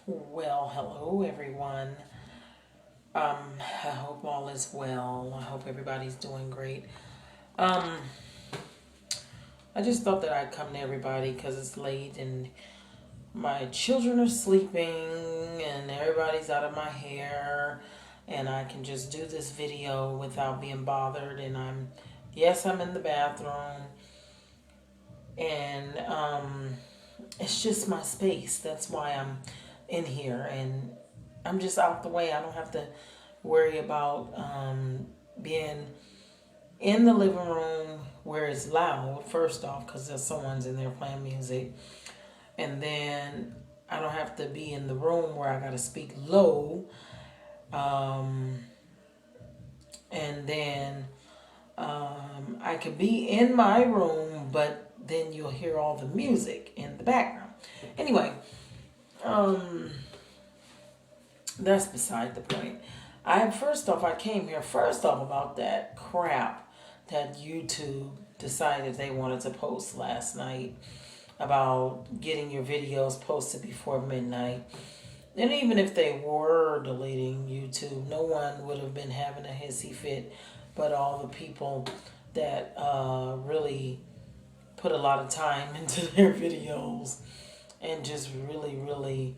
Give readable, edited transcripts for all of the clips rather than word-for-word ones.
Well, hello everyone. I hope all is well. I hope everybody's doing great. Um, I just thought that I'd come to everybody because it's late and my children are sleeping and everybody's out of my hair, and I can just do this video without being bothered. And yes, I'm in the bathroom, and it's just my space. That's why I'm in here, and I'm just out the way. I don't have to worry about being in the living room where it's loud, first off, because there's someone's in there playing music. And then I don't have to be in the room where I got to speak low. Um, and then I could be in my room, but then you'll hear all the music in the background. Anyway, um, that's beside the point. I came here first off about that crap that YouTube decided they wanted to post last night about getting your videos posted before midnight. And even if they were deleting YouTube, no one would have been having a hissy fit but all the people that really put a lot of time into their videos and just really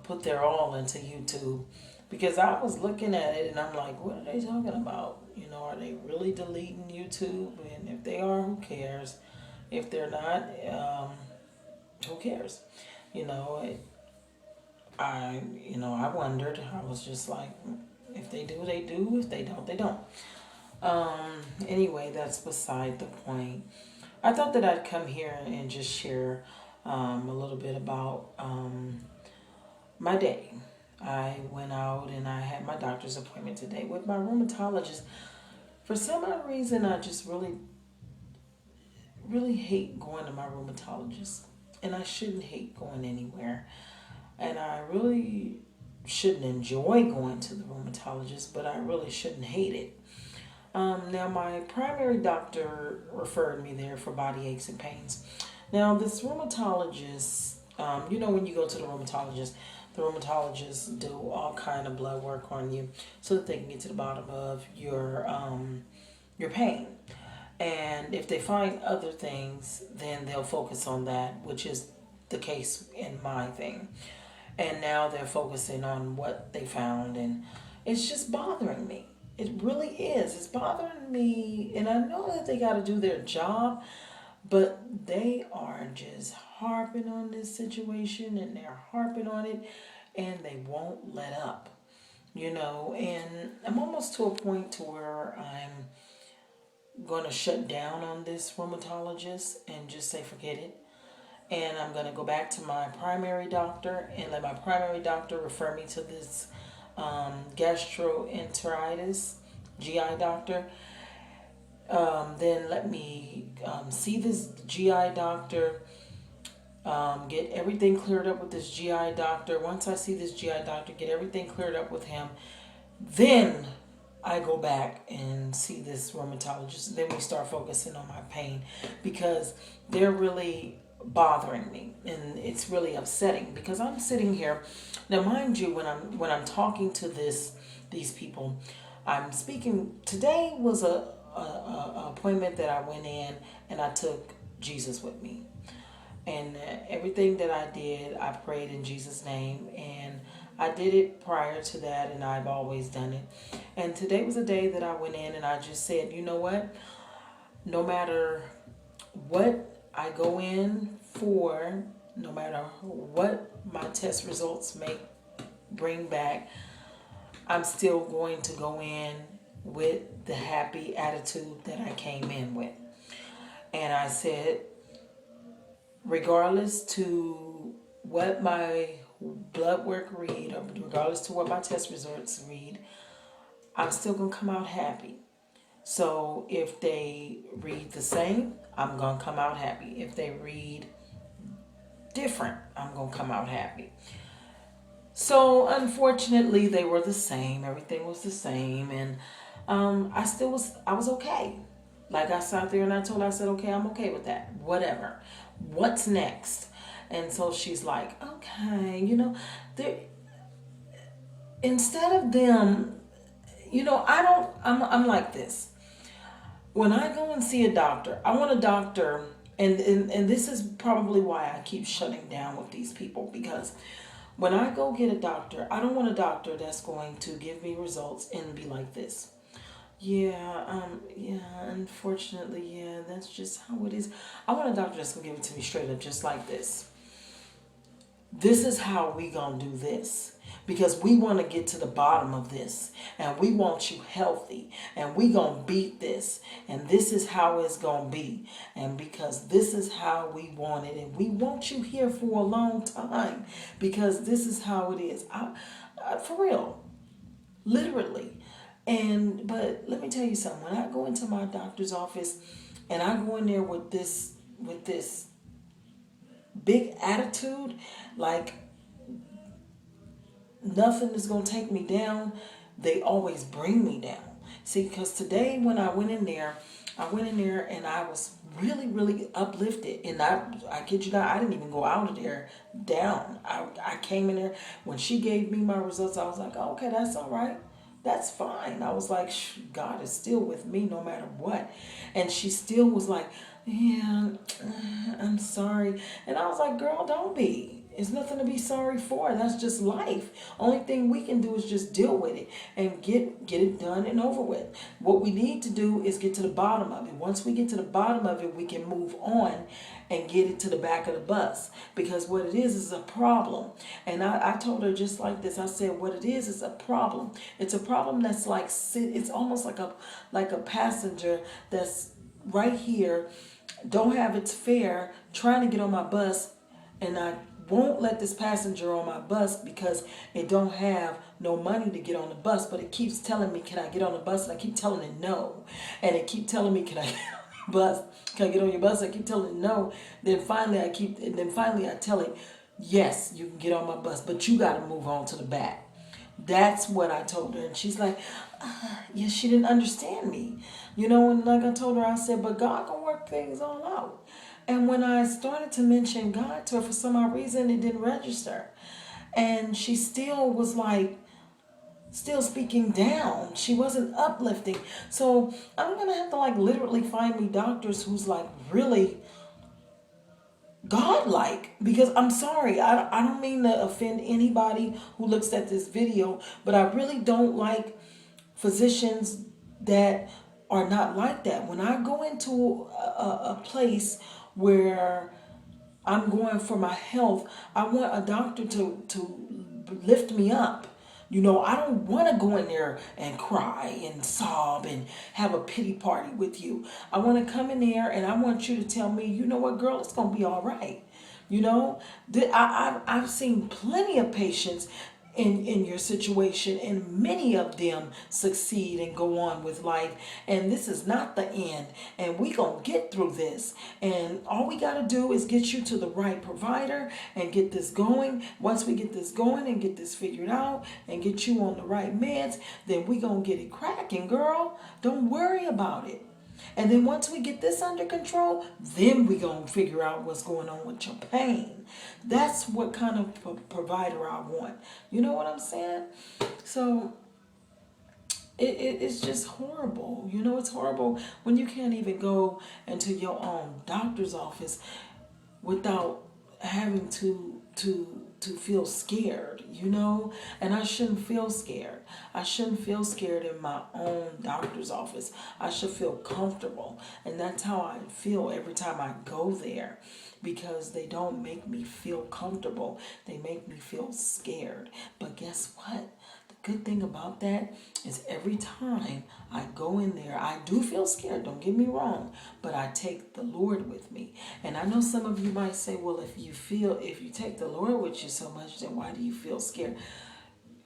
put their all into YouTube. Because I was looking at it and I'm like, what are they talking about? You know, are they really deleting YouTube? And if they are, who cares? If they're not, who cares? You know, I wondered. I was just like, if they do, they do. If they don't, they don't. Anyway, that's beside the point. I thought that I'd come here and just share a little bit about my day. I went out and I had my doctor's appointment today with my rheumatologist. For some odd reason, I just really hate going to my rheumatologist. And I shouldn't hate going anywhere. And I really shouldn't enjoy going to the rheumatologist, but I really shouldn't hate it. Now, my primary doctor referred me there for body aches and pains. Now, this rheumatologist, when you go to the rheumatologists do all kind of blood work on you so that they can get to the bottom of your pain. And if they find other things, then they'll focus on that, which is the case in my thing. And now they're focusing on what they found, and it's just bothering me. It really is. It's bothering me, and I know that they got to do their job, but they are just harping on this situation, and they're harping on it, and they won't let up. And I'm almost to a point to where I'm going to shut down on this rheumatologist and just say forget it. And I'm going to go back to my primary doctor and let my primary doctor refer me to this gastroenteritis GI doctor. Then let me see this GI doctor, get everything cleared up with this GI doctor. Once I see this GI doctor, get everything cleared up with him, then I go back and see this rheumatologist. Then we start focusing on my pain because they're really bothering me, and it's really upsetting because I'm sitting here now. Mind you, when I'm talking to these people, I'm speaking. Today was a appointment that I went in, and I took Jesus with me, and everything that I did, I prayed in Jesus' name, and I did it prior to that, and I've always done it. And today was a day that I went in and I just said, you know what? No matter what I go in for, no matter what my test results may bring back, I'm still going to go in with the happy attitude that I came in with. And I said, regardless to what my blood work read, or regardless to what my test results read, I'm still going to come out happy. So if they read the same, I'm going to come out happy. If they read different, I'm going to come out happy. So unfortunately, they were the same. Everything was the same. And I was okay. Like I sat there and I said, okay, I'm okay with that. Whatever. What's next? And so she's like, okay, you know, instead of them, you know, I'm like this. When I go and see a doctor, I want a doctor, and this is probably why I keep shutting down with these people, because when I go get a doctor, I don't want a doctor that's going to give me results and be like this. Yeah, unfortunately, yeah, that's just how it is. I want a doctor that's gonna give it to me straight up, just like this. This is how we gonna do this, because we want to get to the bottom of this, and we want you healthy, and we gonna beat this, and this is how it's gonna be, and because this is how we want it, and we want you here for a long time, because this is how it is. For real, literally. And but let me tell you something. When I go into my doctor's office and I go in there with this big attitude, like nothing is going to take me down, they always bring me down. See, because today when I went in there, and I was really, really uplifted. And I kid you not, I didn't even go out of there down. I came in there. When she gave me my results, I was like, oh, okay, that's all right. That's fine. I was like, God is still with me no matter what. And she still was like, yeah, I'm sorry. And I was like, girl, don't be. It's nothing to be sorry for. That's just life. Only thing we can do is just deal with it and get it done and over with. What we need to do is get to the bottom of it. Once we get to the bottom of it, we can move on and get it to the back of the bus. Because what it is a problem. And I told her just like this. I said, what it is a problem. It's a problem that's like, it's almost like a passenger that's right here, don't have its fare, trying to get on my bus, and I won't let this passenger on my bus because it don't have no money to get on the bus, but it keeps telling me, can I get on the bus? And I keep telling it no. And it keep telling me, can I get on the bus? Can I get on your bus? I keep telling it no. Then finally I tell it, yes, you can get on my bus, but you got to move on to the back. That's what I told her. And she's like, yes, she didn't understand me. You know, and like I told her, I said, but God can work things all out. And when I started to mention God to her, for some odd reason, it didn't register. And she still was like, still speaking down. She wasn't uplifting. So I'm going to have to like literally find me doctors who's like really godlike, because I'm sorry, I don't mean to offend anybody who looks at this video, but I really don't like physicians that are not like that. When I go into a place where I'm going for my health, I want a doctor to lift me up. You know, I don't want to go in there and cry and sob and have a pity party with you. I want to come in there and I want you to tell me, you know what, girl, it's going to be all right. You know, I've seen plenty of patients in your situation, and many of them succeed and go on with life, and this is not the end, and we gonna get through this, and all we gotta do is get you to the right provider and get this going. Once we get this going and get this figured out and get you on the right meds, then we gonna get it cracking, girl. Don't worry about it. And then once we get this under control, then we going to figure out what's going on with your pain. That's what kind of provider I want. You know what I'm saying? So it's just horrible. You know, it's horrible when you can't even go into your own doctor's office without having to feel scared, you know. And I shouldn't feel scared. I shouldn't feel scared in my own doctor's office. I should feel comfortable, and that's how I feel every time I go there, because they don't make me feel comfortable. They make me feel scared. But guess what? Good thing about that is every time I go in there, I do feel scared, don't get me wrong, but I take the Lord with me. And I know some of you might say, well, if you take the Lord with you so much, then why do you feel scared?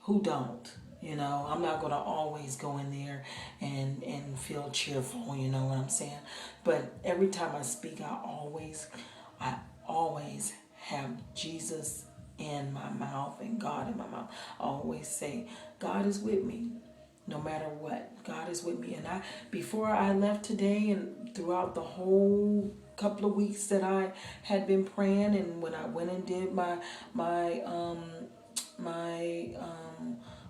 Who don't? You know, I'm not going to always go in there and feel cheerful, you know what I'm saying? But every time I speak, I always have Jesus in my mouth and God in my mouth. I always say, God is with me no matter what. God is with me. And before I left today and throughout the whole couple of weeks that I had been praying, and when I went and did my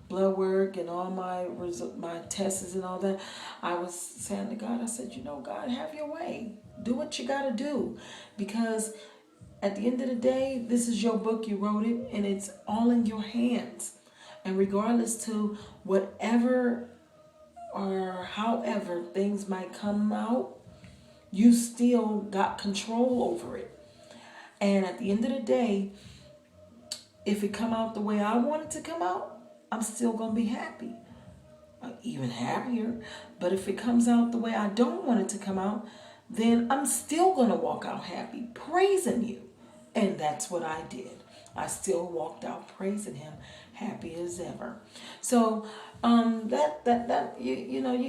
blood work and all my tests and all that, I was saying to God, I said, God, have your way. Do what you got to do, because at the end of the day, this is your book. You wrote it, and it's all in your hands. And regardless to whatever or however things might come out, you still got control over it. And at the end of the day, if it come out the way I want it to come out, I'm still going to be happy. Even happier. But if it comes out the way I don't want it to come out, then I'm still going to walk out happy, praising you. And that's what I did. I still walked out praising him, happy as ever. So you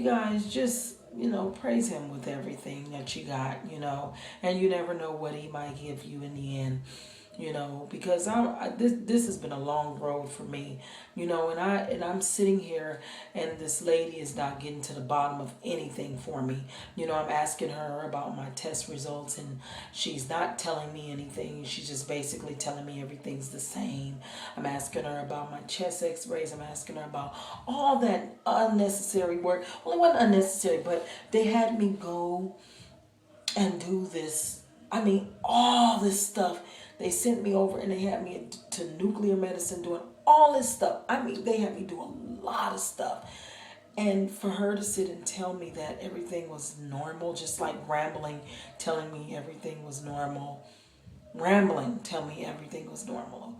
guys just praise him with everything that you got, and you never know what he might give you in the end. Because this has been a long road for me, and I'm sitting here, and this lady is not getting to the bottom of anything for me. I'm asking her about my test results, and she's not telling me anything. She's just basically telling me everything's the same. I'm asking her about my chest x-rays. I'm asking her about all that unnecessary work. Well, it wasn't unnecessary, but they had me go and do this. I mean, all this stuff. They sent me over and they had me to nuclear medicine doing all this stuff. I mean, they had me do a lot of stuff. And for her to sit and tell me that everything was normal, just like rambling, telling me everything was normal. Rambling, tell me everything was normal.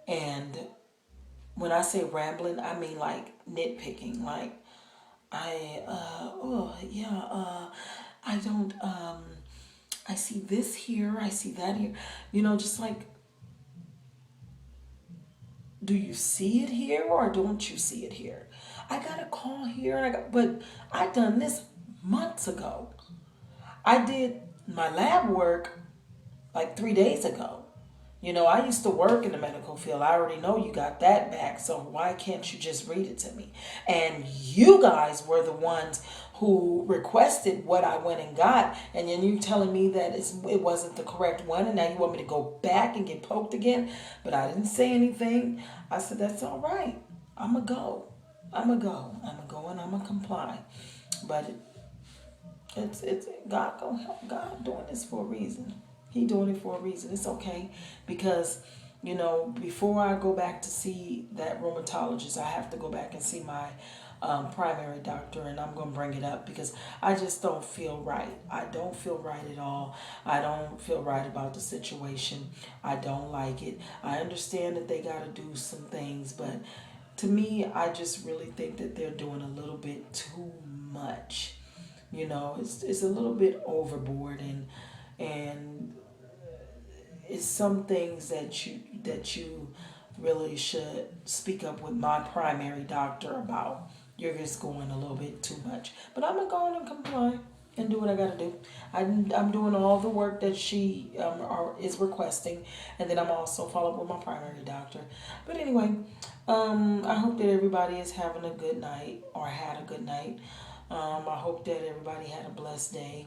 And when I say rambling, I mean like nitpicking. Like, I don't, I see this here, I see that here. Just like, do you see it here or don't you see it here? I got a call here, but I done this months ago. I did my lab work like 3 days ago. I used to work in the medical field. I already know you got that back, so why can't you just read it to me? And you guys were the ones who requested what I went and got, and then you telling me that it wasn't the correct one, and now you want me to go back and get poked again? But I didn't say anything. I said, that's all right. I'm going to go. I'm going to go and I'm going to comply. But it's God going to help. God doing this for a reason. He doing it for a reason. It's okay, because before I go back to see that rheumatologist, I have to go back and see my primary doctor, and I'm going to bring it up because I just don't feel right. I don't feel right at all. I don't feel right about the situation. I don't like it. I understand that they got to do some things, but to me, I just really think that they're doing a little bit too much. It's a little bit overboard, and it's some things that you really should speak up with my primary doctor about. You're just going a little bit too much. But I'm going to go on and comply and do what I got to do. I'm doing all the work that she is requesting, and then I'm also following up with my primary doctor. But anyway, I hope that everybody is having a good night or had a good night. I hope that everybody had a blessed day.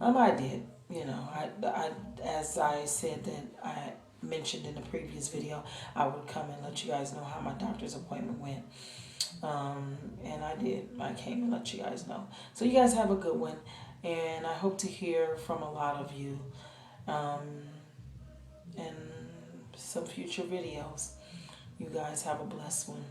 I did. I as I said that I mentioned in the previous video, I would come and let you guys know how my doctor's appointment went. And I did. I came and let you guys know. So you guys have a good one, and I hope to hear from a lot of you in some future videos. You guys have a blessed one.